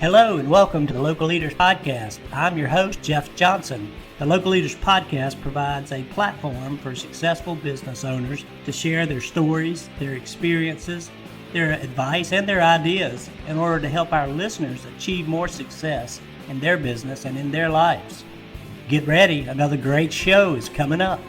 Hello and welcome to the Local Leaders Podcast. I'm your host, Jeff Johnson. The Local Leaders Podcast provides a platform for successful business owners to share their stories, their experiences, their advice, and their ideas in order to help our listeners achieve more success in their business and in their lives. Get ready, another great show is coming up.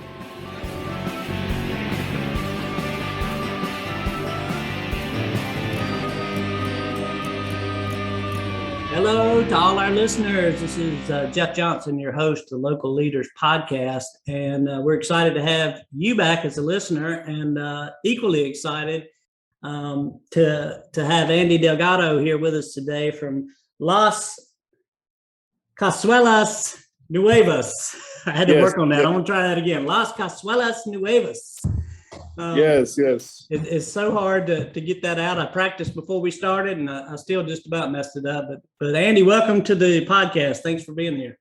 Hello to all our listeners. This is Jeff Johnson, your host of the Local Leaders Podcast, and we're excited to have you back as a listener, and equally excited to have Andy Delgado here with us today from Las Casuelas Nuevas. I had to work on that. I'm going to try that again. Las Casuelas Nuevas. Yes. It's so hard to get that out. I practiced before we started, and I still just about messed it up. But Andy, welcome to the podcast. Thanks for being here.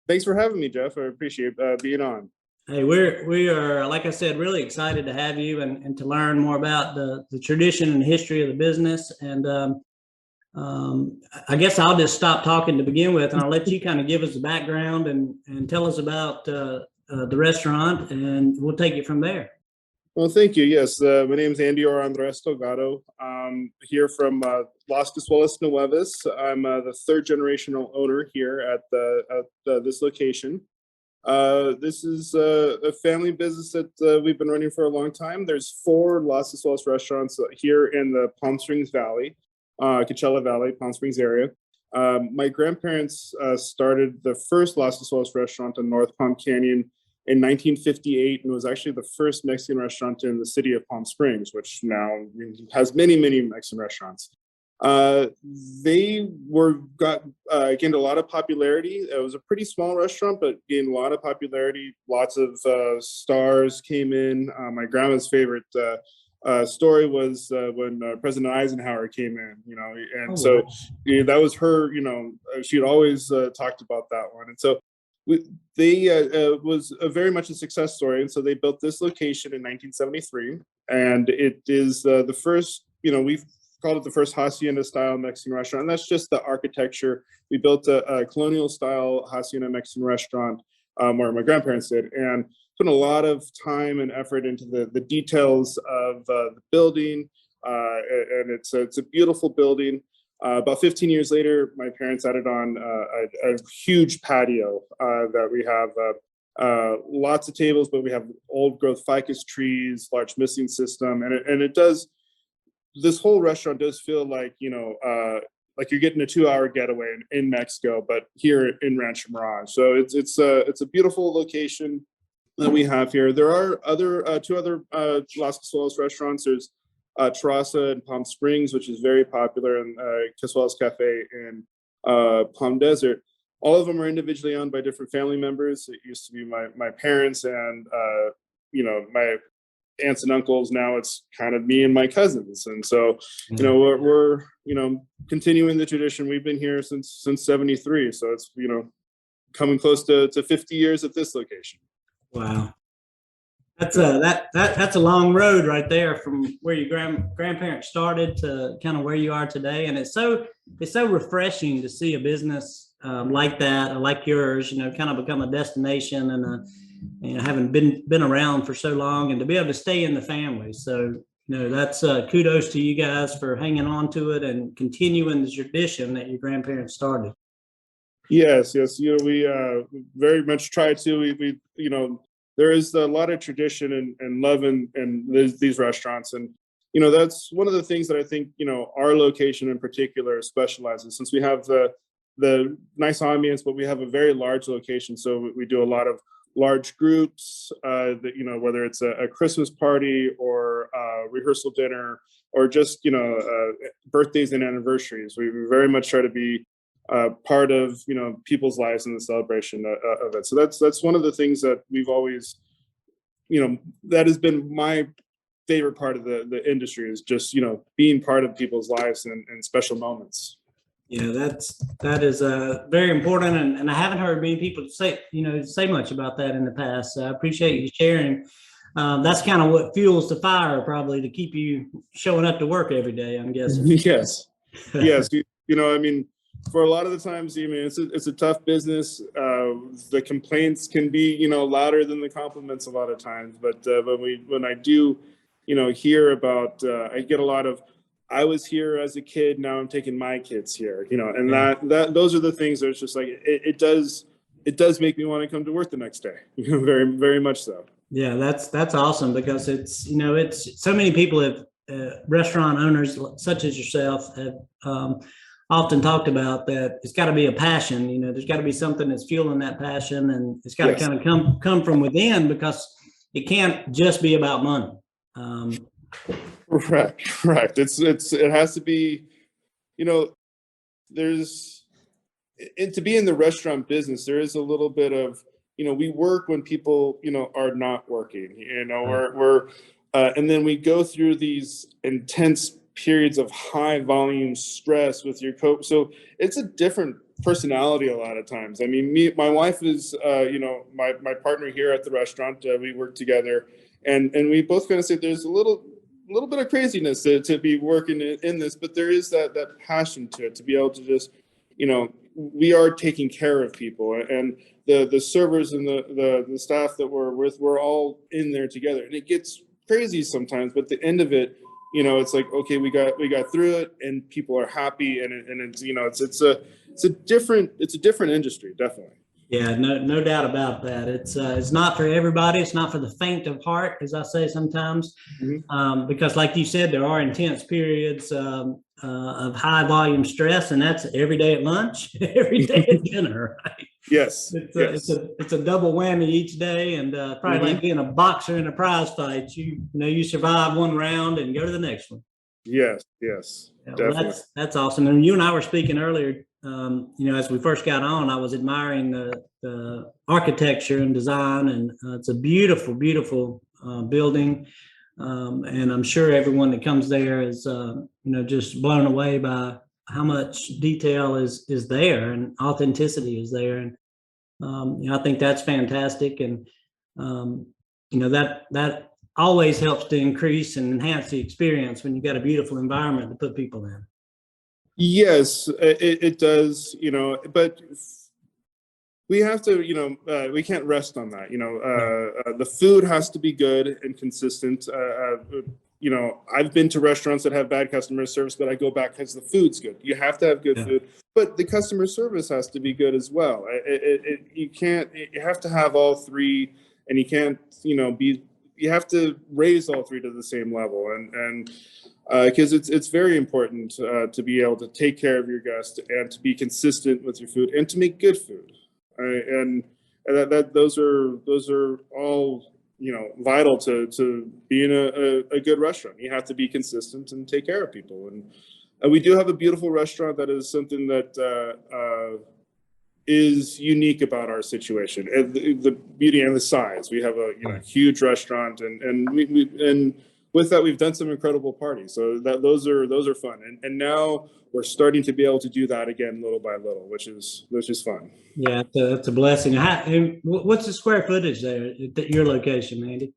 Thanks for having me, Jeff. I appreciate being on. Hey, we are, like I said, really excited to have you and to learn more about the tradition and history of the business. And I guess I'll just stop talking to begin with, and I'll let you kind of give us the background and tell us about the restaurant, and we'll take it from there. Well, thank you. Yes, my name is Andy or Andres Delgado. Here from Las Casuelas Nuevas. I'm the third generational owner here at this location. This is a family business that we've been running for a long time. There's 4 Las Casuelas restaurants here in the Palm Springs Valley, Coachella Valley, Palm Springs area. My grandparents started the first Las Casuelas restaurant in North Palm Canyon in 1958, and was actually the first Mexican restaurant in the city of Palm Springs, which now has many Mexican restaurants. They gained a lot of popularity. It was a pretty small restaurant, but gained a lot of popularity. Lots of stars came in. My grandma's favorite story was when President Eisenhower came in, so that was her, she'd always talked about that one. And so they was very much a success story. And so they built this location in 1973. And it is the first, we've called it the first Hacienda style Mexican restaurant. And that's just the architecture. We built a colonial style Hacienda Mexican restaurant, where my grandparents did, and put a lot of time and effort into the details of the building. And it's a beautiful building. About 15 years later, my parents added on a huge patio that we have lots of tables, but we have old growth ficus trees, large misting system. And it does, this whole restaurant does feel like, like you're getting a 2-hour getaway in Mexico, but here in Rancho Mirage. So it's a beautiful location that we have here. There are two other Las Casuelas restaurants. There's Terraza in Palm Springs, which is very popular, and Casuelas Cafe in Palm Desert. All of them are individually owned by different family members. It used to be my parents and my aunts and uncles. Now it's kind of me and my cousins, and so we're continuing the tradition. We've been here since '73, so it's coming close to 50 years at this location. Wow. That's a long road right there from where your grandparents started to kind of where you are today, and it's so refreshing to see a business like that, or like yours, kind of become a destination, and having been around for so long, and to be able to stay in the family. So that's kudos to you guys for hanging on to it and continuing the tradition that your grandparents started. Yes, we very much try to. We there is a lot of tradition and love in these restaurants. And, that's one of the things that I think, our location in particular specializes, since we have the nice ambience, but we have a very large location. So we do a lot of large groups, whether it's a Christmas party or a rehearsal dinner or just, birthdays and anniversaries. We very much try to be part of people's lives in the celebration of it. So that's one of the things that we've always, that has been my favorite part of the industry, is just being part of people's lives and special moments. Yeah, that is very important, and I haven't heard many people say much about that in the past. So I appreciate you sharing. that's kind of what fuels the fire, probably, to keep you showing up to work every day, I'm guessing. Yes, yes. You know, I mean, for a lot of the times, I mean, it's a tough business. The complaints can be, you know, louder than the compliments a lot of times. But when I do, you know, hear about, I get a lot of, I was here as a kid, now I'm taking my kids here, you know, and that those are the things that it's just like, it does make me want to come to work the next day, you know, very, very much so. Yeah, that's awesome, because it's, you know, it's so many people have, restaurant owners such as yourself have often talked about that it's got to be a passion. You know, there's got to be something that's fueling that passion, and it's got to kind of come from within, because it can't just be about money. Correct. It has to be, you know, to be in the restaurant business, there is a little bit of, you know, we work when people, you know, are not working, you know, and then we go through these intense periods of high volume stress with your so it's a different personality a lot of times. I mean, my wife is, you know, my partner here at the restaurant. We work together, and we both kind of say there's a little bit of craziness to be working in this, but there is that passion to it, to be able to just, you know, we are taking care of people, and the servers and the staff that we're with, we're all in there together, and it gets crazy sometimes, but at the end of it, you know, it's like, okay, we got through it, and people are happy, and it's, you know, it's a different industry, definitely. Yeah, no doubt about that. It's not for everybody. It's not for the faint of heart, as I say sometimes, because, like you said, there are intense periods of high volume stress, and that's every day at lunch, every day at dinner. Right? Yes, it's a double whammy each day, and probably like being a boxer in a prize fight. You know, you survive one round and go to the next one. Yes, yeah, well, that's awesome. And you and I were speaking earlier. You know, as we first got on, I was admiring the architecture and design, and it's a beautiful, beautiful building. And I'm sure everyone that comes there is, you know, just blown away by how much detail is there, and authenticity is there. And you know, I think that's fantastic. And you know, that always helps to increase and enhance the experience when you've got a beautiful environment to put people in. Yes, it does, you know, but we have to, you know, we can't rest on that. You know, the food has to be good and consistent. You know, I've been to restaurants that have bad customer service, but I go back because the food's good. You have to have good food, but the customer service has to be good as well. You have to have all three, and you can't, you know, you have to raise all three to the same level, and because it's very important to be able to take care of your guests, and to be consistent with your food, and to make good food, and those are all, you know, vital to being a good restaurant. You have to be consistent and take care of people, and we do have a beautiful restaurant that is something that is unique about our situation, and the beauty and the size. We have a, you know, huge restaurant, and with that, we've done some incredible parties. So those are fun, and now we're starting to be able to do that again, little by little, which is fun. Yeah, it's a blessing. And what's the square footage there at your location, Andy?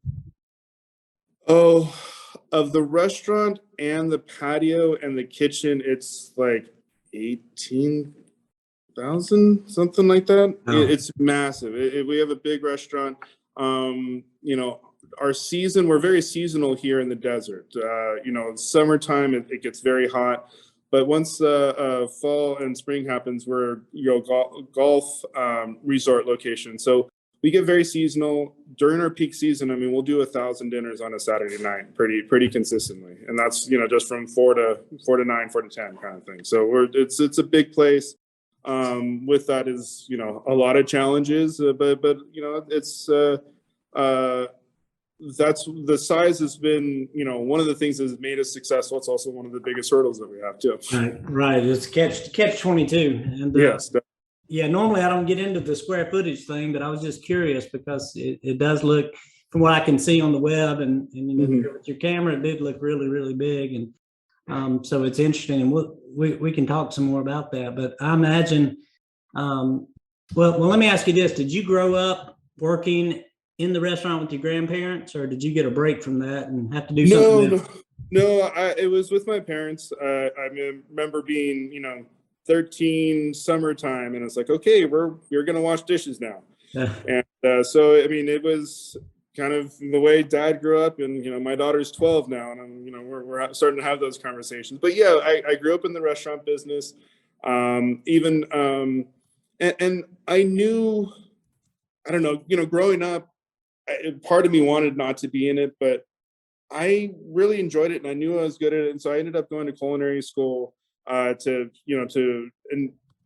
Oh, of the restaurant and the patio and the kitchen, it's like 18,000, something like that. Oh. It's massive. We have a big restaurant. You know, our season, we're very seasonal here in the desert. You know, summertime, it gets very hot. But once fall and spring happens, we're, you know, golf resort location. So we get very seasonal. During our peak season, I mean, we'll do 1,000 dinners on a Saturday night, pretty consistently, and that's, you know, just from 4 to 9, 4 to 10 kind of thing. So it's a big place. With that is, you know, a lot of challenges, but you know, it's that's the size has been, you know, one of the things that has made us successful. It's also one of the biggest hurdles that we have too. Right. It's catch 22. And yes. Yeah, normally I don't get into the square footage thing, but I was just curious because it does look, from what I can see on the web, and you know, with your camera, it did look really, really big. And so it's interesting, and we can talk some more about that. But I imagine, well, let me ask you this: did you grow up working in the restaurant with your grandparents, or did you get a break from that and have to do No, something no, no. It was with my parents. I remember being, 13, summertime, and it's like, okay, you're gonna wash dishes now. else? And so, I mean, it was kind of the way Dad grew up, and my daughter's 12 now, and we're starting to have those conversations. But yeah, I grew up in the restaurant business, even, and I knew, I don't know, growing up, part of me wanted not to be in it, but I really enjoyed it, and I knew I was good at it, and so I ended up going to culinary school and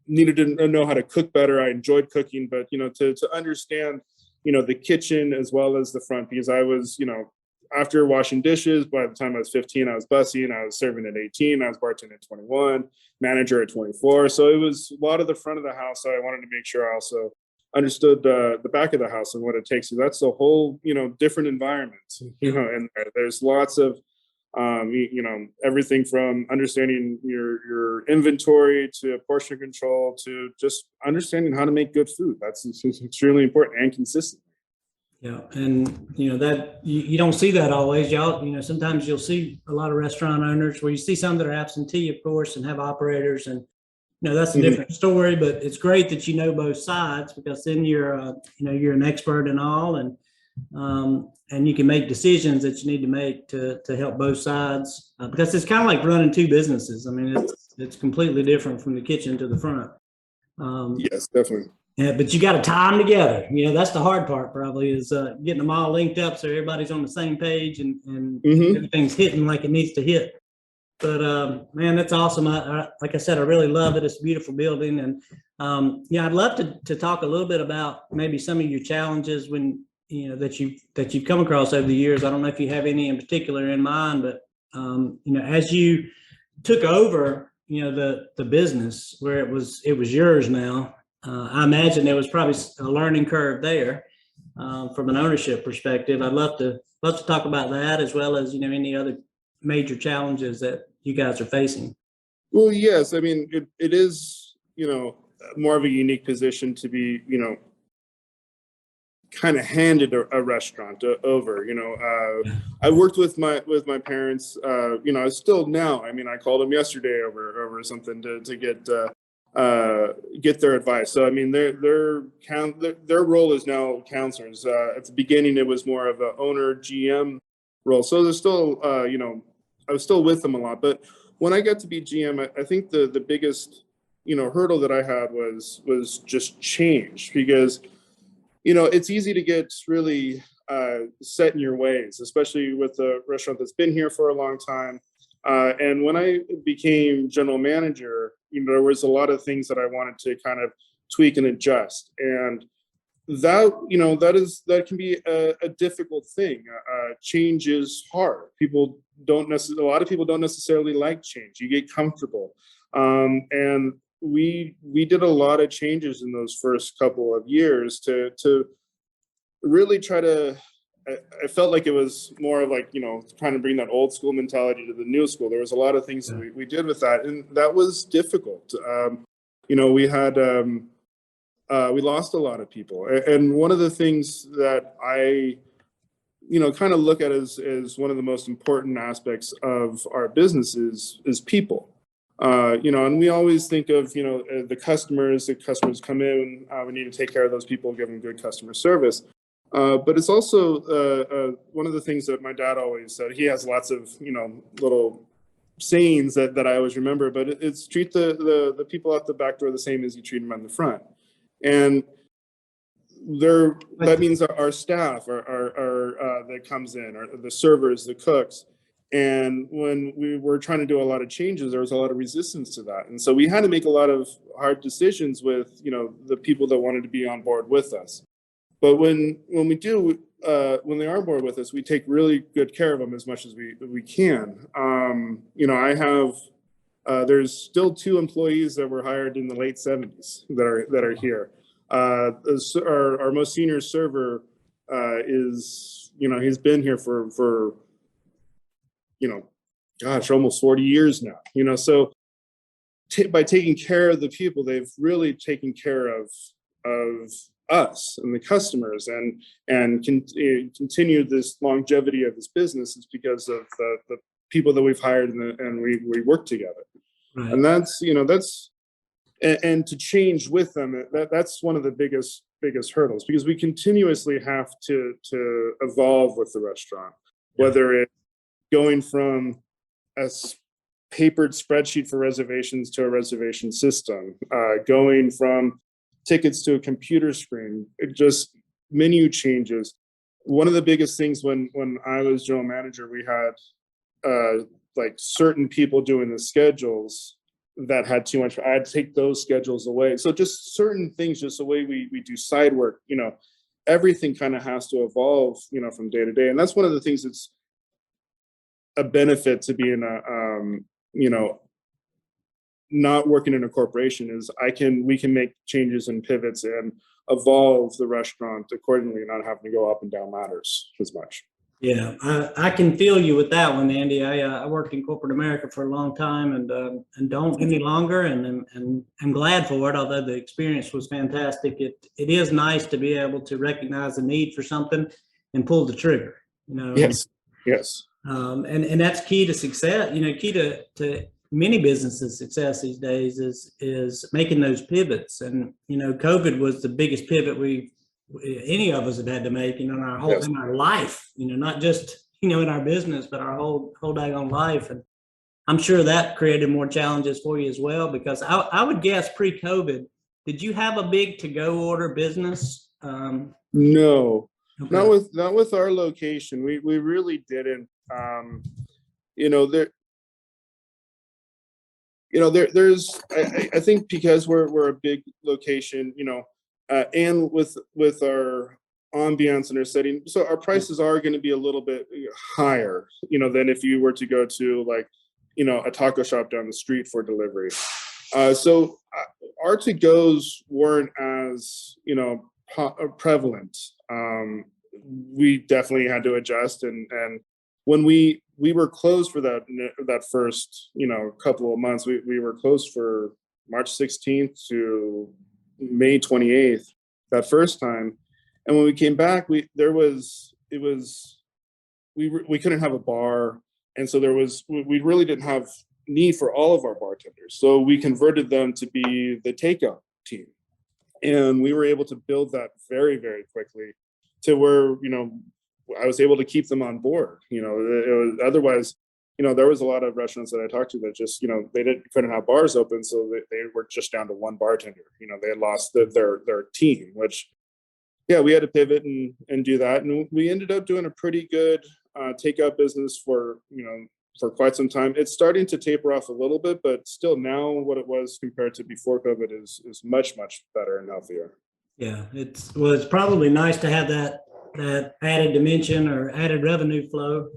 needed to know how to cook better. I enjoyed cooking, but to understand the kitchen as well as the front, because I was after washing dishes, by the time I was 15, I was bussing, I was serving at 18, I was bartending at 21, manager at 24. So it was a lot of the front of the house. So I wanted to make sure I also understood the back of the house and what it takes. So that's a whole different environment, and there's lots of everything from understanding your inventory to portion control to just understanding how to make good food. That's extremely important and consistent. Yeah, and that you don't see that always, y'all. Sometimes you'll see a lot of restaurant owners where you see some that are absentee, of course, and have operators, and that's a different story. But it's great that you know both sides, because then you're you're an expert in all, and you can make decisions that you need to make to help both sides, because it's kind of like running two businesses. I mean, it's completely different from the kitchen to the front. Yes, definitely. Yeah, but you got to tie them together. That's the hard part, probably, is getting them all linked up so everybody's on the same page and everything's hitting like it needs to hit. But man, that's awesome. Like I said, I really love it. It's a beautiful building, and I'd love to talk a little bit about maybe some of your challenges that you've come across over the years. I don't know if you have any in particular in mind, but as you took over, the business where it was yours now. I imagine there was probably a learning curve there from an ownership perspective. I'd love to talk about that, as well as any other major challenges that you guys are facing. Well, yes, I mean it is more of a unique position to be kind of handed a restaurant over. I worked with my parents. I still now. I mean, I called them yesterday over something to get their advice. So I mean, their role is now counselors. At the beginning, it was more of an owner GM role. So there's still I was still with them a lot. But when I got to be GM, I think the biggest hurdle that I had was just change, because it's easy to get really set in your ways, especially with a restaurant that's been here for a long time. And when I became general manager, there was a lot of things that I wanted to kind of tweak and adjust. And that can be a difficult thing. Change is hard. A lot of people don't necessarily like change. You get comfortable. And we did a lot of changes in those first couple of years to really try to. I felt like it was more of like trying to bring that old school mentality to the new school. There was a lot of things that we did with that, and that was difficult. We had we lost a lot of people, and one of the things that I kind of look at as one of the most important aspects of our business is people. And we always think of the customers come in, we need to take care of those people, give them good customer service. But it's also one of the things that my dad always said. He has lots of little sayings that I always remember, but it's treat the people at the back door the same as you treat them on the front. And that means our staff that comes in, or the servers, the cooks. And when we were trying to do a lot of changes, there was a lot of resistance to that. And so we had to make a lot of hard decisions with the people that wanted to be on board with us. But when they are on board with us, we take really good care of them as much as we can. I have there's still 2 employees that were hired in the late 70s that are here. Our most senior server is he's been here for almost 40 years now. So by taking care of the people, they've really taken care of us and the customers and continue this longevity of this business is because of the people that we've hired and we work together. Right. And that's, and to change with them, that's one of the biggest hurdles, because we continuously have to evolve with the restaurant, whether it's going from a papered spreadsheet for reservations to a reservation system, going from tickets to a computer screen, just menu changes. One of the biggest things when I was general manager, we had like certain people doing the schedules that had too much. I had to take those schedules away. So just certain things, just the way we do side work, everything kind of has to evolve, from day to day. And that's one of the things that's a benefit to being not working in a corporation, is we can make changes and pivots and evolve the restaurant accordingly, not having to go up and down ladders as much. Yeah, I can feel you with that one, Andy. I worked in corporate America for a long time and don't any longer, and I'm glad for it. Although the experience was fantastic, it is nice to be able to recognize the need for something and pull the trigger. Yes. And that's key to success. Key to many businesses' success these days is making those pivots. And COVID was the biggest pivot any of us have had to make, in our whole in our life. Not just in our business, but our whole daggone life. And I'm sure that created more challenges for you as well, because I would guess pre-COVID, did you have a big to-go order business? No. Okay. Not with our location. We really didn't. There's I think because we're a big location, and with our ambiance and our setting, so our prices are going to be a little bit higher, than if you were to go to like, a taco shop down the street for delivery. So our to-goes weren't as, prevalent. We definitely had to adjust, and when we were closed for that first couple of months, we were closed for March 16th to May 28th that first time, and when we came back, we couldn't have a bar, and so we really didn't have need for all of our bartenders, so we converted them to be the takeout team, and we were able to build that very, very quickly to where I was able to keep them on board. It was otherwise, there was a lot of restaurants that I talked to that just, they couldn't have bars open, so they were just down to one bartender. They had lost their team, which, we had to pivot and do that, and we ended up doing a pretty good takeout business for quite some time. It's starting to taper off a little bit, but still now what it was compared to before COVID is much, much better and healthier. Yeah, it's probably nice to have that added dimension or added revenue flow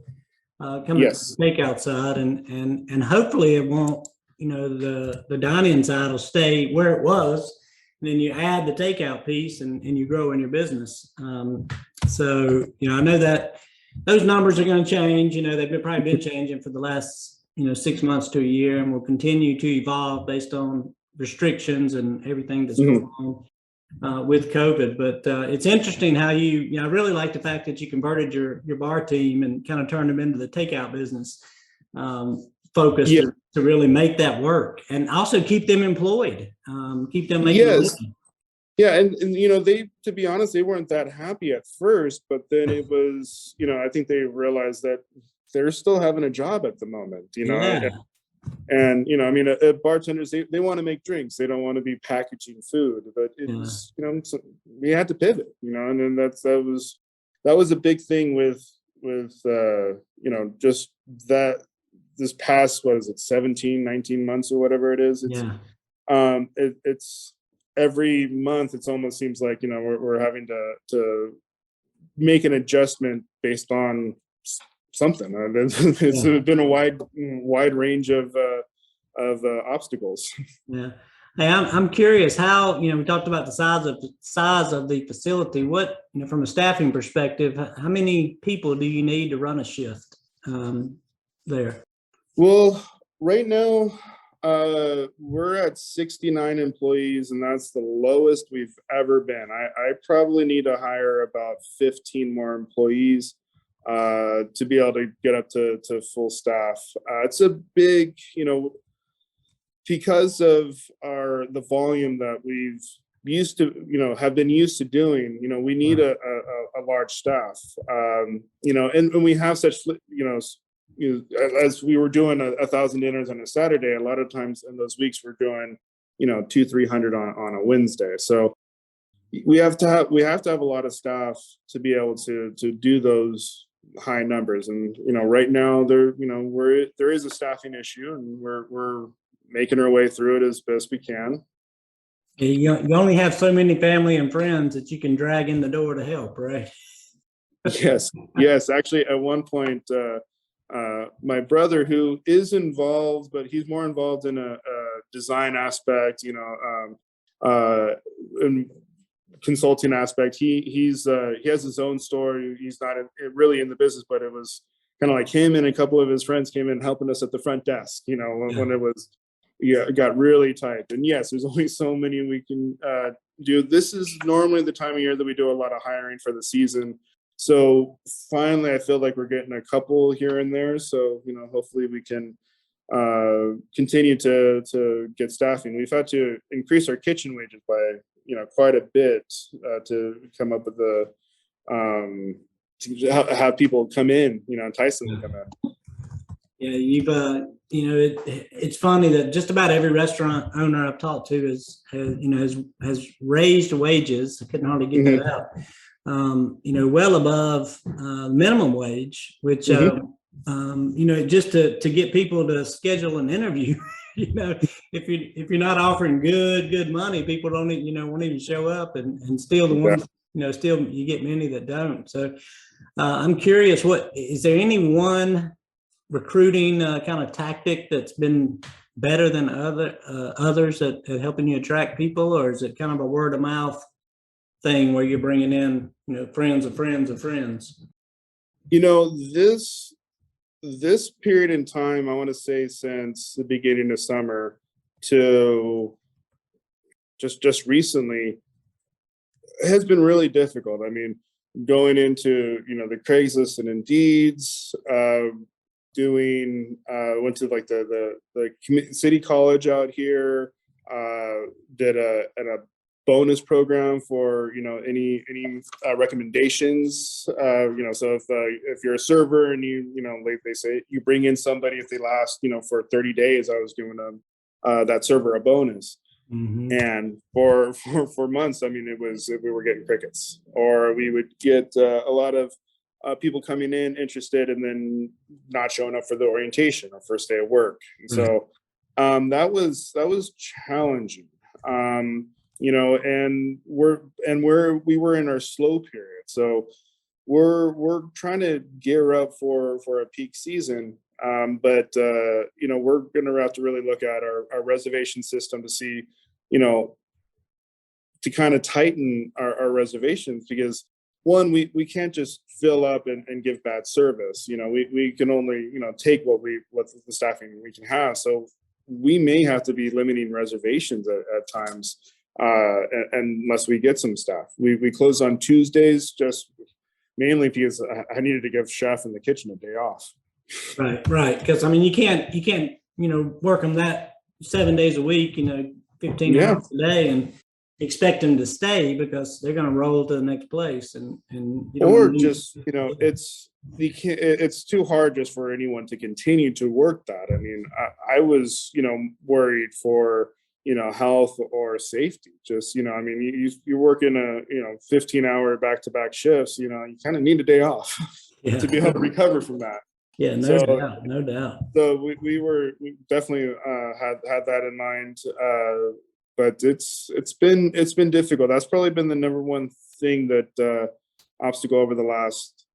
coming from the takeout side, and hopefully it won't, the dine-in side will stay where it was, and then you add the takeout piece and you grow in your business. So I know that those numbers are going to change. They've probably been changing for the last 6 months to a year, and will continue to evolve based on restrictions and everything that's going on with COVID. But it's interesting how I really like the fact that you converted your bar team and kind of turned them into the takeout business focus to really make that work, and also keep them employed, keep them making money. Yeah, and they, to be honest, they weren't that happy at first, but then it was, I think they realized that they're still having a job at the moment, And bartenders, they want to make drinks. They don't want to be packaging food. But it's so we had to pivot, and then that was a big thing with just that this past, 17, 19 months or whatever it is. It's every month. It almost seems like we're having to make an adjustment based on something. It's been a wide range of obstacles. Yeah. Hey, I'm curious how, we talked about the size of the facility. What, from a staffing perspective, how many people do you need to run a shift there? Well, right now We're at 69 employees, and that's the lowest we've ever been. I probably need to hire about 15 more employees to be able to get up to full staff. It's a big, because of the volume that we've have been used to doing, we need a large staff, and we have such, as we were doing 1,000 dinners on a Saturday, a lot of times in those weeks we're doing, 200-300 on a Wednesday. So we have to have a lot of staff to be able to do those high numbers. And, right now there is a staffing issue, and we're making our way through it as best we can. You only have so many family and friends that you can drag in the door to help, right? Yes. Actually, at one point, my brother, who is involved, but he's more involved in a design aspect, and consulting aspect. He has his own store. He's not really in the business, but it was kind of like him and a couple of his friends came in helping us at the front desk, when it was, it got really tight. And yes, there's only so many we can do. This is normally the time of year that we do a lot of hiring for the season. So finally, I feel like we're getting a couple here and there. So, hopefully we can continue to get staffing. We've had to increase our kitchen wages by, quite a bit to come up with to have people come in, entice them to come in. Yeah, it's funny that just about every restaurant owner I've talked to has raised wages. I couldn't hardly get that out. Well above minimum wage, which just to get people to schedule an interview. If you're not offering good money, people won't even show up, and still the ones still you get many that don't. So I'm curious, is there any one recruiting kind of tactic that's been better than others at helping you attract people, or is it kind of a word of mouth thing where you're bringing in friends of friends of friends? This period in time, I want to say since the beginning of summer to just recently, has been really difficult. I mean, going into the Craigslist and Indeeds, went to like the city college out here, did a bonus program for any recommendations, so if you're a server and they say you bring in somebody, if they last for 30 days, I was giving them that server a bonus. Mm-hmm. And for months, I mean, we were getting crickets, or we would get a lot of people coming in interested and then not showing up for the orientation or first day of work. And so that was challenging. And we were in our slow period, so we're trying to gear up for a peak season. But we're going to have to really look at our reservation system to see, to kind of tighten our reservations, because one, we can't just fill up and give bad service. We can only take what the staffing we can have. So we may have to be limiting reservations at times. Unless we get some staff. We close on Tuesdays just mainly because I needed to give chef in the kitchen a day off. Right. Because I mean, you can't work them that 7 days a week, 15 hours a day, and expect them to stay, because they're going to roll to the next place, it's too hard just for anyone to continue to work that. I mean, I was worried for health or safety. Just, I mean, you work in a 15-hour back-to-back shifts, you kind of need a day off to be able to recover from that. Yeah, no doubt. So we definitely had that in mind. But it's been difficult. That's probably been the number one thing that obstacle over the last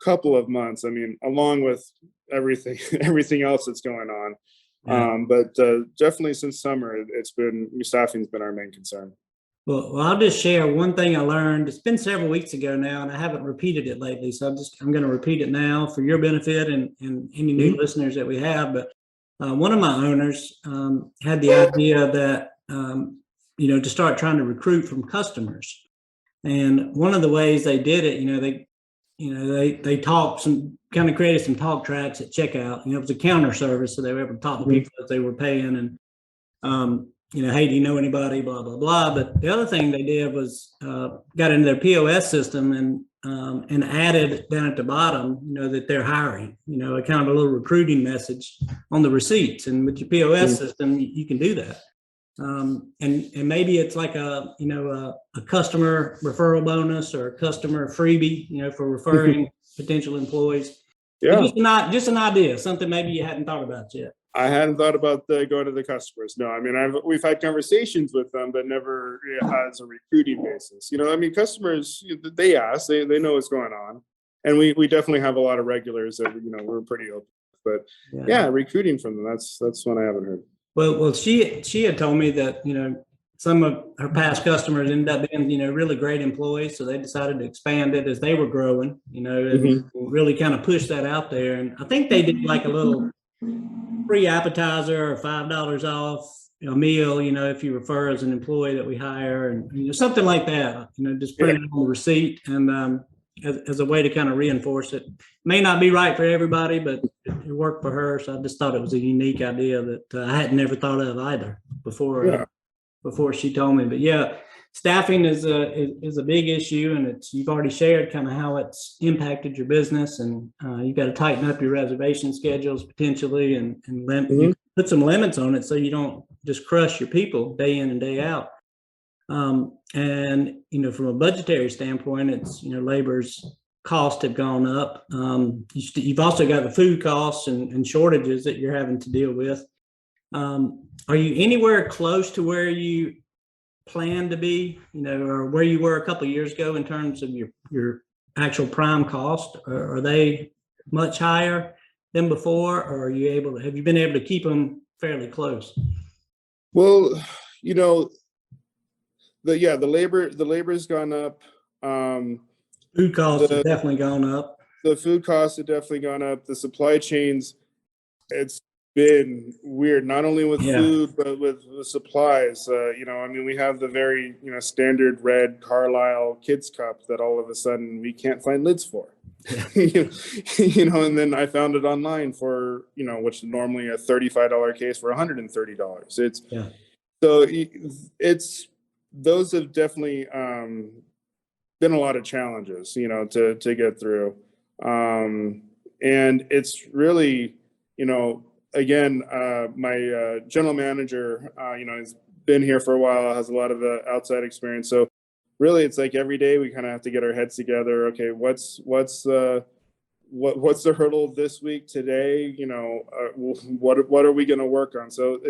couple of months. I mean, along with everything else that's going on. Yeah. But definitely since summer, staffing's been our main concern. Well, I'll just share one thing I learned. It's been several weeks ago now, and I haven't repeated it lately. So I'm going to repeat it now for your benefit and any new listeners that we have. But one of my owners had the idea that, to start trying to recruit from customers. And one of the ways they did it, they talked some, kind of created some talk tracks at checkout. It was a counter service, so they were able to talk to people as they were paying, and hey, do you know anybody? Blah blah blah. But the other thing they did was got into their POS system and added down at the bottom, that they're hiring. A kind of a little recruiting message on the receipts. And with your POS system, you can do that. And maybe it's like a customer referral bonus or a customer freebie, for referring potential employees. Yeah. Just an idea, something maybe you hadn't thought about yet. I hadn't thought about going to the customers. No, I mean, we've had conversations with them, but never as a recruiting basis. Customers, they ask, they know what's going on. And we definitely have a lot of regulars that, we're pretty open. But yeah, recruiting from them, that's one I haven't heard. Well, she had told me that, some of her past customers ended up being, really great employees. So they decided to expand it as they were growing, and really kind of push that out there. And I think they did like a little free appetizer or $5 off a meal, if you refer as an employee that we hire, and something like that, just put it on the receipt, and as a way to kind of reinforce it. May not be right for everybody, but it worked for her. So I just thought it was a unique idea that I had never thought of either before she told me. But yeah, staffing is a big issue, and you've already shared kind of how it's impacted your business, and you've got to tighten up your reservation schedules potentially, and you put some limits on it so you don't just crush your people day in and day out. And from a budgetary standpoint, it's labor's costs have gone up. You've also got the food costs and shortages that you're having to deal with. Are you anywhere close to where you plan to be, or where you were a couple of years ago in terms of your actual prime cost? Or are they much higher than before, or have you been able to keep them fairly close? Well, the labor's gone up. Food costs have definitely gone up. The food costs have definitely gone up. The supply chains, it's been weird, not only with food, but with supplies. We have the very, standard red Carlisle kids cup that all of a sudden we can't find lids for. And then I found it online for, which is normally a $35 case for $130. Those have definitely been a lot of challenges, to get through. And it's really, again, my general manager, has been here for a while, has a lot of outside experience. So really, it's like every day we kind of have to get our heads together. Okay, what's the hurdle this week today? What are we going to work on? So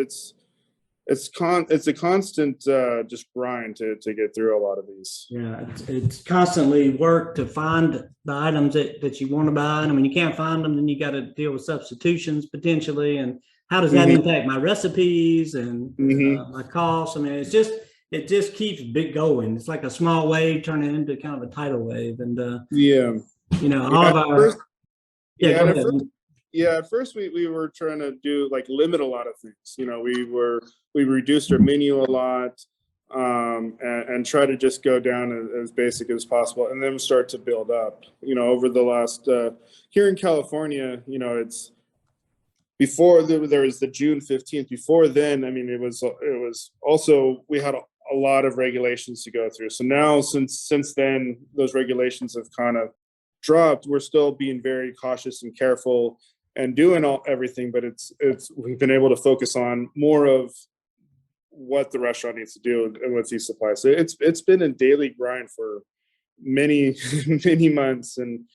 it's a constant just grind to get through a lot of these. Yeah, it's constantly work to find the items that you want to buy. And I mean, you can't find them, then you got to deal with substitutions potentially. And how does that impact my recipes and my costs? I mean, it just keeps big going. It's like a small wave turning into kind of a tidal wave. And all of our at first we were trying to do limit a lot of things. We reduced our menu a lot, and try to just go down as basic as possible, and then start to build up. Over the last here in California, it's before there was the June 15th. Before then, I mean, it was also we had a lot of regulations to go through. So now since then, those regulations have kind of dropped. We're still being very cautious and careful and doing everything, but we've been able to focus on more of what the restaurant needs to do with these supplies. So it's been a daily grind for many many months, and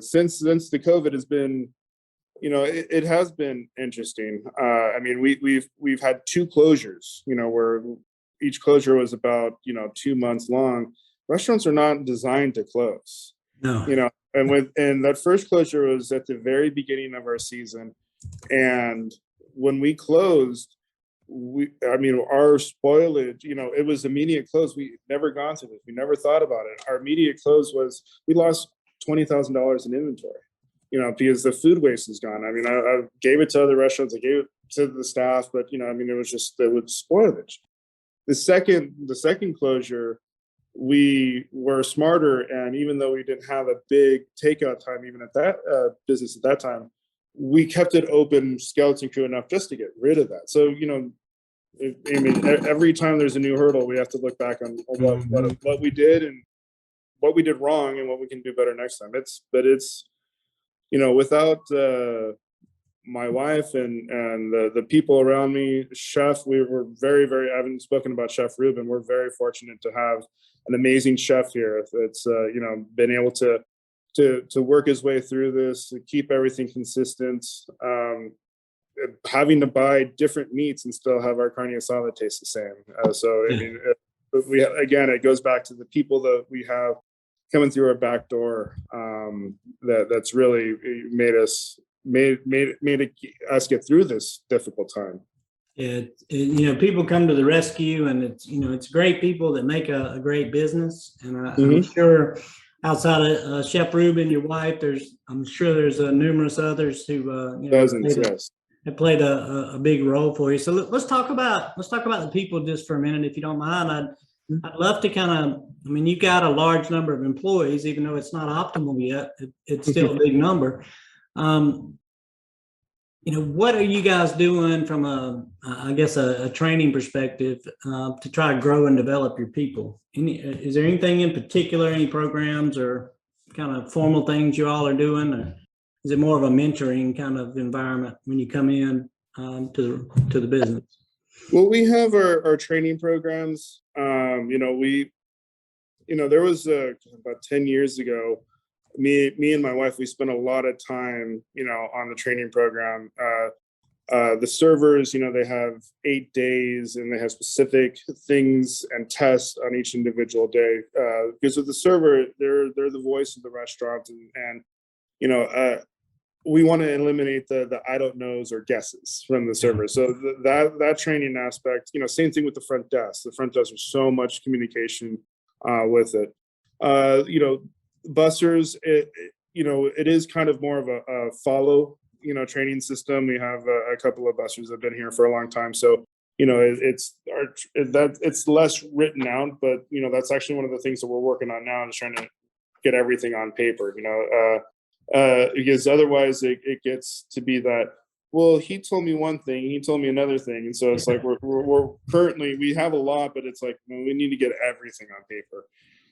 since the COVID has been, it has been interesting. I mean, we've had 2 closures, where each closure was about 2 months long. Restaurants are not designed to close. No. And that first closure was at the very beginning of our season, and when we closed, our spoilage, it was immediate close. We never gone through this. We never thought about it. Our immediate close was we lost $20,000 in inventory. because the food waste is gone. I mean, I gave it to other restaurants, I gave it to the staff, but I mean, it would spoil it. The second closure, we were smarter, and even though we didn't have a big takeout time, even at that business at that time, we kept it open skeleton crew enough just to get rid of that. So I mean, every time there's a new hurdle, we have to look back on what we did and what we did wrong and what we can do better next time. It's without my wife and the people around me, Chef, we were very, very. I haven't spoken about Chef Ruben. We're very fortunate to have an amazing chef here. It's been able to work his way through this, to keep everything consistent. Having to buy different meats and still have our carne asada taste the same. I mean, it goes back to the people that we have coming through our back door. That's really made us get through this difficult time. People come to the rescue, and it's great people that make a great business. And I'm sure outside of Chef Ruben, your wife, I'm sure there's numerous others who Dozens, yes. It played a big role for you. So let's talk about the people just for a minute, if you don't mind. I'd love to I mean, you've got a large number of employees, even though it's not optimal yet. It's still a big number. What are you guys doing from a training perspective to try to grow and develop your people? Is there anything in particular, any programs or kind of formal things you all are doing, or is it more of a mentoring kind of environment when you come in to the business? Well, we have our training programs. There was about 10 years ago, me and my wife, we spent a lot of time, on the training program. The servers, they have 8 days, and they have specific things and tests on each individual day. Because with the server, they're the voice of the restaurant, and we want to eliminate the I don't knows or guesses from the server. So that training aspect, same thing with the front desk. The front desk, there's so much communication with it. Bussers, it is kind of more of a follow, training system. We have a couple of bussers that have been here for a long time. So, it's less written out, but, that's actually one of the things that we're working on now, is trying to get everything on paper, because otherwise it gets to be that, well, he told me one thing, he told me another thing. And so it's like, we're currently, we have a lot, but it's like, we need to get everything on paper.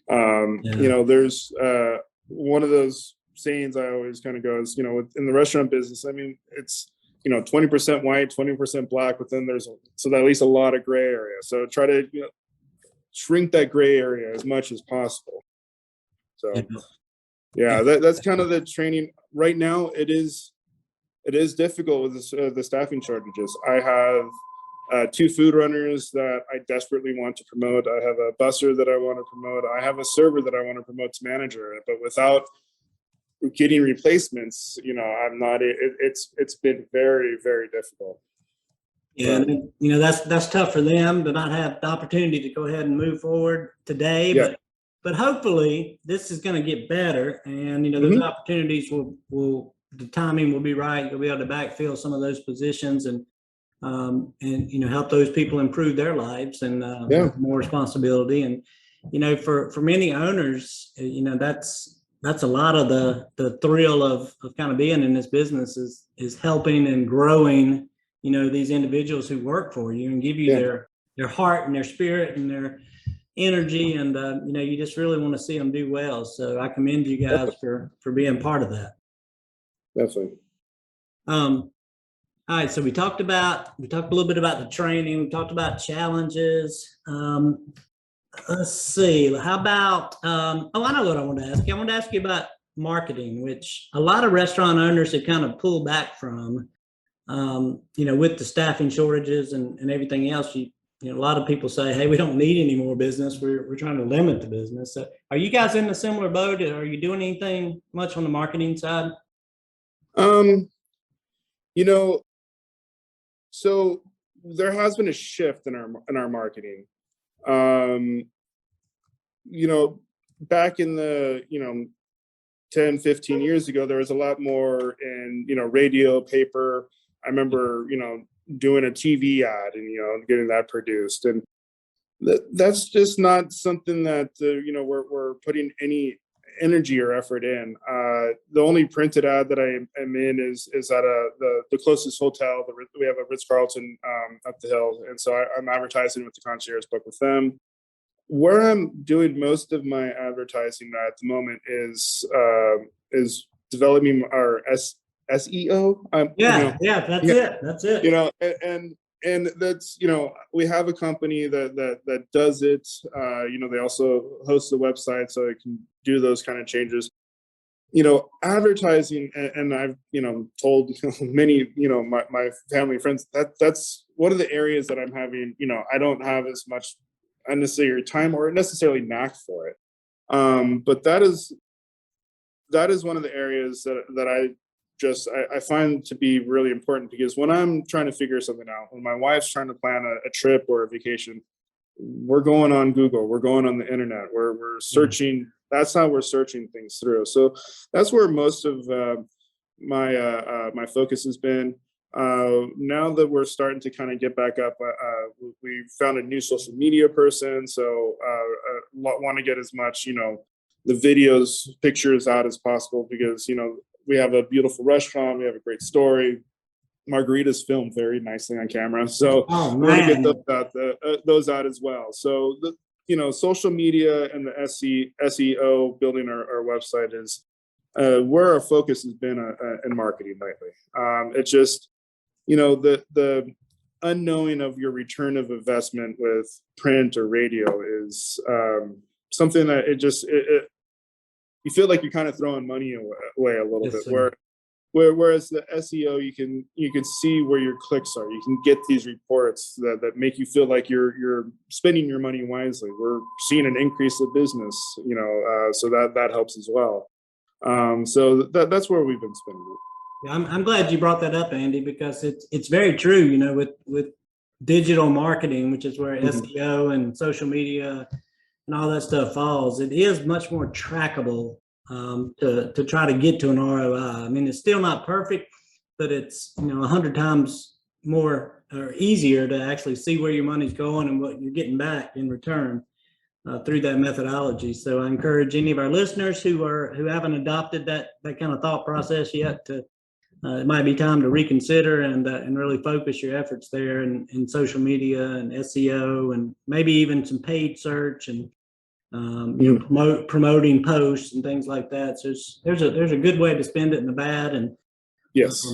There's one of those sayings I always kind of goes, in the restaurant business, I mean, it's, 20% white, 20% black, but then there's at least a lot of gray area. So try to shrink that gray area as much as possible. So that's kind of the training right now. It is difficult with the staffing shortages. I have 2 food runners that I desperately want to promote. I have a busser that I want to promote. I have a server that I want to promote to manager. But without getting replacements, I'm not. It's been very, very difficult. Yeah, that's tough for them to not have the opportunity to go ahead and move forward today. Yeah. But hopefully this is going to get better, and those opportunities will the timing will be right. You'll be able to backfill some of those positions and help those people improve their lives and more responsibility. And for many owners, that's a lot of the thrill of kind of being in this business is helping and growing these individuals who work for you and give you their heart and their spirit and their energy, and you just really want to see them do well. So I commend you guys for being part of that. Definitely. All right, so we talked a little bit about the training. We talked about challenges. Let's see. How about? I know what I want to ask you. I want to ask you about marketing, which a lot of restaurant owners have kind of pulled back from. With the staffing shortages and everything else, a lot of people say, "Hey, we don't need any more business. We're trying to limit the business." So are you guys in a similar boat? Are you doing anything much on the marketing side? So there has been a shift in our marketing. Back in the 10, 15 years ago, there was a lot more in, radio, paper. I remember, doing a TV ad and, getting that produced. And that's just not something that, we're putting any energy or effort in. The only printed ad that I am in is at the closest hotel. We have a Ritz-Carlton up the hill. And so I'm advertising with the concierge book with them. Where I'm doing most of my advertising at the moment is developing our SEO. That's it. And that's, we have a company that does it. They also host the website so it can do those kind of changes. Advertising, and I've, told many, my family friends that's one of the areas that I'm having, I don't have as much unnecessary time or necessarily knack for it. But that is one of the areas that I find to be really important, because when I'm trying to figure something out, when my wife's trying to plan a trip or a vacation, we're going on Google, we're going on the internet, we're searching. That's how we're searching things through. So that's where most of my focus has been. Now that we're starting to kind of get back up, we found a new social media person. So want to get as much, the videos, pictures out as possible, because, we have a beautiful restaurant. We have a great story. Margaritas filmed very nicely on camera. So we want to get those out as well. So social media and the SEO, building our website is where our focus has been in marketing lately. It's just, the unknowing of your return of investment with print or radio is something that you feel like you're kind of throwing money away a little bit. Whereas the SEO, you can see where your clicks are. You can get these reports that make you feel like you're spending your money wisely. We're seeing an increase of business, so that helps as well. So that's where we've been spending it. Yeah, I'm glad you brought that up, Andy, because it's very true. With digital marketing, which is where SEO and social media and all that stuff falls, it is much more trackable to try to get to an ROI. I mean, it's still not perfect, but it's 100 times more or easier to actually see where your money's going and what you're getting back in return through that methodology. So I encourage any of our listeners who haven't adopted that kind of thought process yet to it might be time to reconsider and really focus your efforts there in social media and SEO, and maybe even some paid search and promoting posts and things like that. So there's a good way to spend it and the bad. And yes,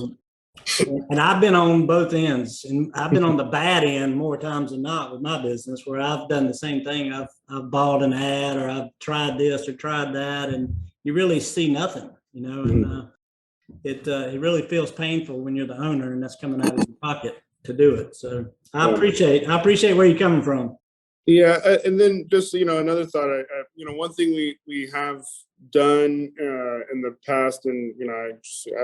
and I've been on both ends, and I've been on the bad end more times than not with my business, where I've done the same thing. I've bought an ad, or I've tried this or tried that, and you really see nothing, and it really feels painful when you're the owner and that's coming out of your pocket to do it. So I appreciate where you're coming from. Yeah, and then just another thought. One thing we have done in the past, and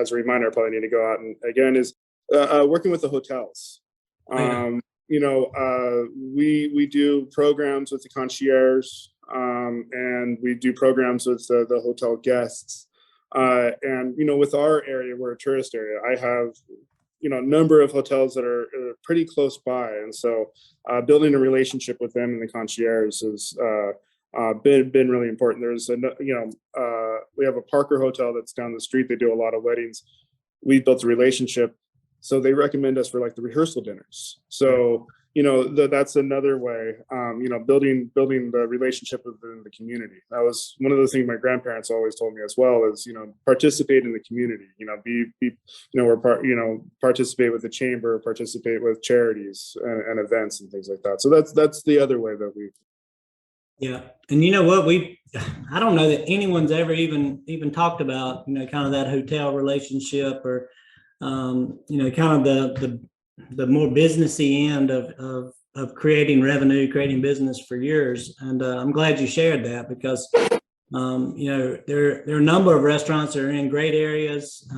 as a reminder, I probably need to go out and again, is working with the hotels. We do programs with the concierge, and we do programs with the hotel guests. And with our area, we're a tourist area. I have a number of hotels that are pretty close by, and so building a relationship with them and the concierge has been really important. There's we have a Parker hotel that's down the street. They do a lot of weddings. We built a relationship, so they recommend us for like the rehearsal dinners. So that's another way, building the relationship within the community. That was one of the things my grandparents always told me as well, is, participate in the community, participate with the chamber, participate with charities and events and things like that. So that's the other way that we. Yeah. And you know what, I don't know that anyone's ever even talked about, kind of that hotel relationship, or, kind of the more businessy end of creating revenue, creating business for years. And I'm glad you shared that, because, there are a number of restaurants that are in great areas,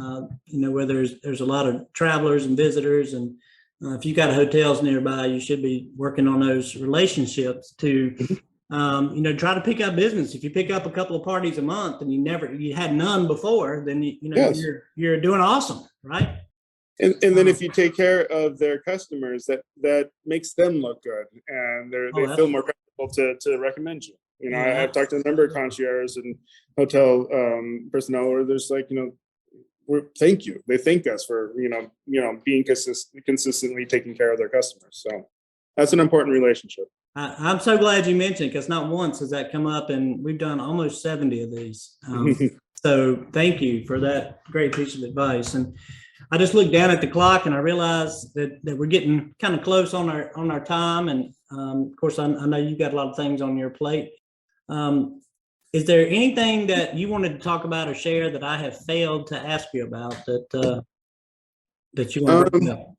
where there's a lot of travelers and visitors. And if you've got hotels nearby, you should be working on those relationships to try to pick up business. If you pick up a couple of parties a month and you had none before, then Yes. you're doing awesome, right? And then if you take care of their customers, that makes them look good, and they feel more comfortable to recommend you. Yeah. I've talked to a number of concierge and hotel personnel where there's like, thank you. They thank us for being consistently taking care of their customers. So that's an important relationship. I'm so glad you mentioned, because not once has that come up, and we've done almost 70 of these. So thank you for that great piece of advice. And I just looked down at the clock and I realized that we're getting kind of close on our time. And of course, I know you've got a lot of things on your plate. Is there anything that you wanted to talk about or share that I have failed to ask you about that you want to bring up?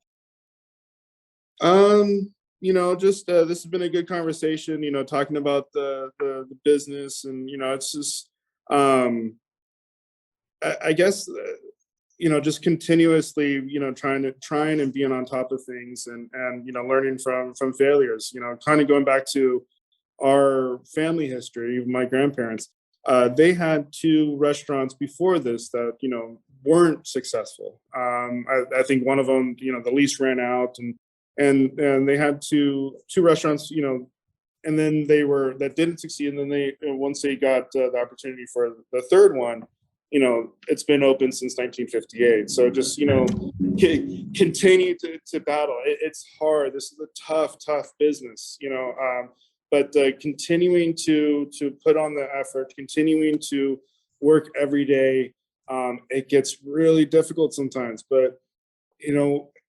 Just this has been a good conversation, talking about the business, and it's just I guess just continuously trying and being on top of things, and learning from failures, kind of going back to our family history. My grandparents, they had 2 restaurants before this that weren't successful. I think one of them, the lease ran out, and they had two restaurants, and then that didn't succeed. And then once they got the opportunity for the third one, it's been open since 1958. So just continue to battle. It's hard. This is a tough business, but continuing to put on the effort, continuing to work every day. It gets really difficult sometimes, but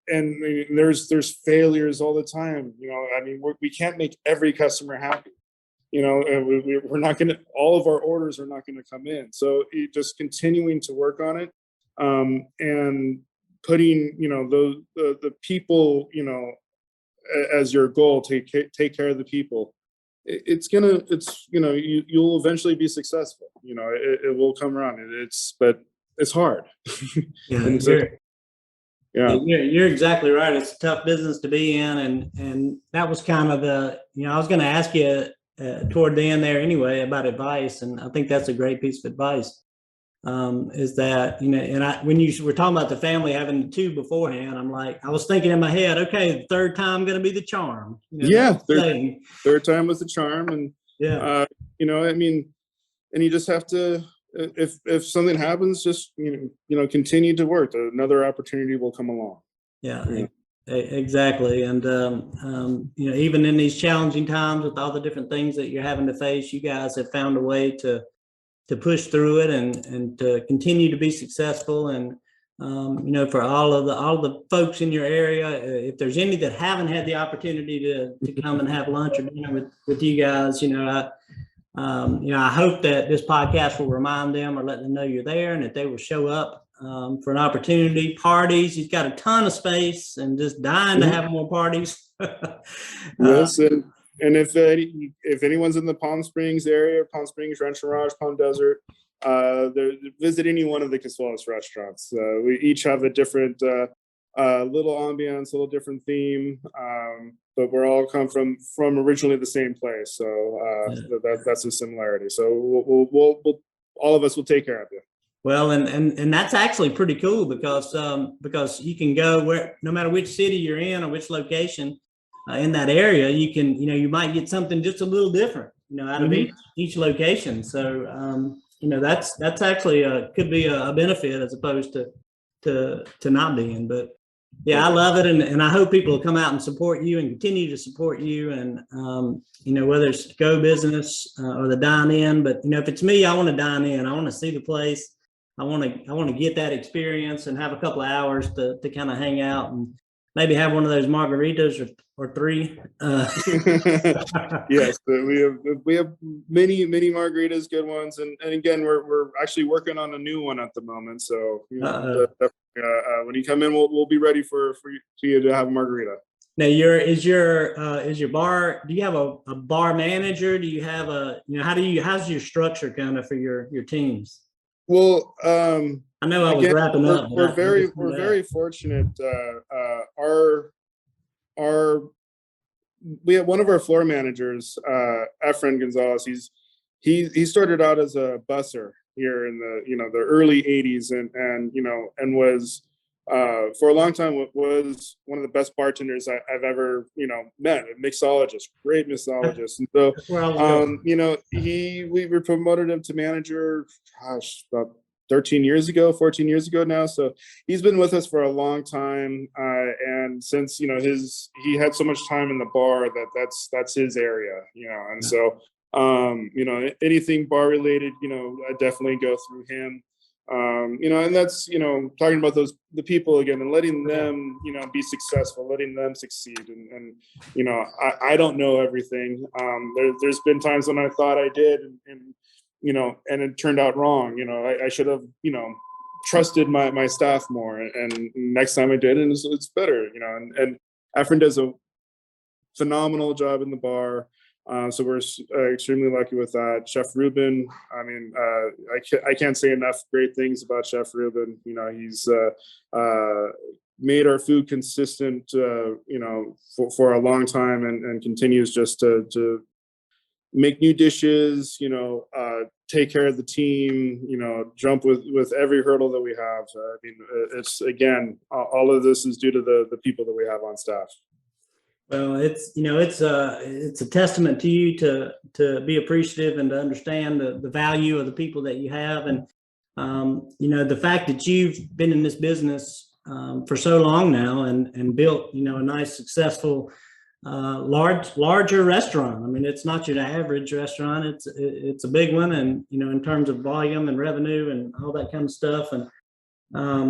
and there's failures all the time. We can't make every customer happy. We're not going to, all of our orders are not going to come in. So just continuing to work on it, and putting, the people, as your goal, take care of the people. You'll eventually be successful. It will come around. But it's hard. Yeah, you're exactly right. It's a tough business to be in, and that was kind of I was going to ask you toward the end there anyway about advice, and I think that's a great piece of advice. Is that when you were talking about the family having the 2 beforehand, I was thinking in my head, okay, the third time going to be the charm. Third time was the charm, and and you just have to. If something happens, just continue to work. Another opportunity will come along. Yeah. Exactly. And even in these challenging times, with all the different things that you're having to face, you guys have found a way to push through it and to continue to be successful. And for all of the folks in your area, if there's any that haven't had the opportunity to come and have lunch or dinner with you guys, I hope that this podcast will remind them or let them know you're there, and that they will show up for an opportunity. Parties, he's got a ton of space and just dying to have more parties. Yes, and if anyone's in the Palm Springs area, Palm Springs, Rancho Mirage, Palm Desert, visit any one of the Casuelas restaurants. We each have a different little ambiance, a little different theme, but we're all come from originally the same place. So that's a similarity. So we'll all of us will take care of you. Well, and that's actually pretty cool, because you can go no matter which city you're in or which location in that area, you might get something just a little different, out of each location. So that's actually could be a benefit as opposed to not being. But yeah, I love it, and I hope people will come out and support you and continue to support you, and whether it's go business or the dine in. But if it's me, I want to dine in. I want to see the place. I want to get that experience and have a couple of hours to kind of hang out and maybe have one of those margaritas or 3. Yes, we have many margaritas, good ones, and again, we're actually working on a new one at the moment. So when you come in, we'll be ready for you to have a margarita. Now, is your bar? Do you have a bar manager? Do you have how's your structure kind of for your teams? Well, I know I was wrapping up. We're very fortunate. We have one of our floor managers Efren Gonzalez. He started out as a busser here in the early 80s, and was for a long time was one of the best bartenders I've ever met. A mixologist, great mixologist. And so That's where I was going. we promoted him to manager, gosh, about 13 years ago, 14 years ago now. So he's been with us for a long time. And since, he had so much time in the bar that's his area, and so, anything bar related, I definitely go through him. And that's, talking about the people again and letting them, be successful, letting them succeed. And I don't know everything. There's been times when I thought I did and it turned out wrong. I should have, trusted my staff more, and next time I did, and it's better, and Efren does a phenomenal job in the bar. So we're extremely lucky with that. Chef Ruben, I mean, I can't say enough great things about Chef Ruben. He's made our food consistent, for a long time, and continues just to make new dishes, take care of the team, jump with every hurdle that we have. I mean, it's, again, all of this is due to the people that we have on staff. Well, it's a testament to you to be appreciative and to understand the value of the people that you have. And, the fact that you've been in this business for so long now and built, a nice, successful, larger restaurant. I mean, it's not your average restaurant. It's a big one. And, in terms of volume and revenue and all that kind of stuff. And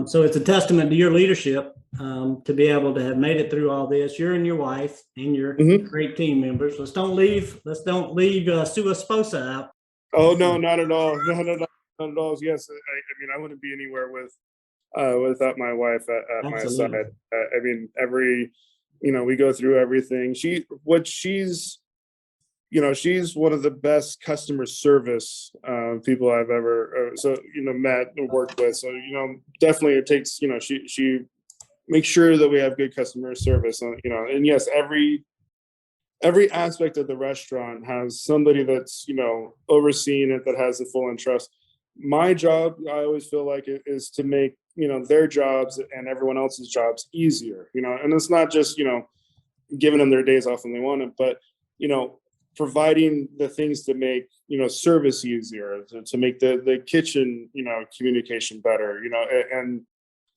so it's a testament to your leadership to be able to have made it through all this. You and your wife and your great team members. Let's don't leave Sua Sposa out. Oh, no, not at all. Not at all. Yes, I mean, I wouldn't be anywhere without my wife at my side. I mean, we go through everything. She's one of the best customer service people I've ever met or worked with. So definitely it takes she makes sure that we have good customer service. And yes, every aspect of the restaurant has somebody that's overseeing it, that has the full interest. My job, I always feel like, it is to make their jobs and everyone else's jobs easier. And it's not just giving them their days off when they want it, but providing the things to make service easier, to make the kitchen communication better, and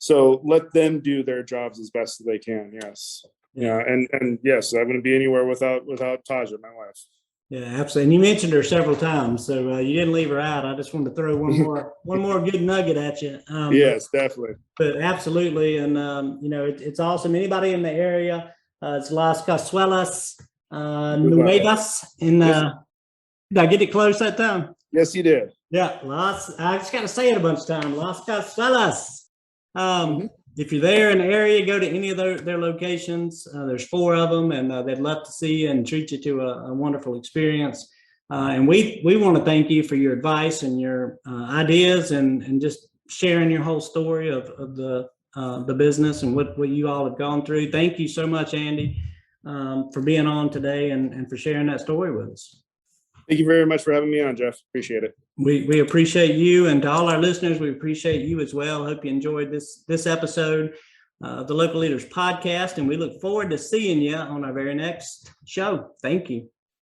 so let them do their jobs as best as they can. Yes. And yes, I wouldn't be anywhere without Taja, my wife. Yeah, absolutely. And you mentioned her several times, so you didn't leave her out. I just wanted to throw one more good nugget at you. Yes, definitely. But absolutely, and it's awesome. Anybody in the area, it's Las Casuelas Nuevas. Did I get it close that time? Yes, you did. Yeah, I just got to say it a bunch of times. Las Casuelas. If you're there in the area, go to any of their locations. There's 4 of them, and they'd love to see you and treat you to a wonderful experience. And we want to thank you for your advice and your ideas and just sharing your whole story of the business and what you all have gone through. Thank you so much, Andy, for being on today and for sharing that story with us. Thank you very much for having me on, Jeff. Appreciate it. We appreciate you, and to all our listeners, we appreciate you as well. Hope you enjoyed this episode of the Local Leaders Podcast, and we look forward to seeing you on our very next show. Thank you.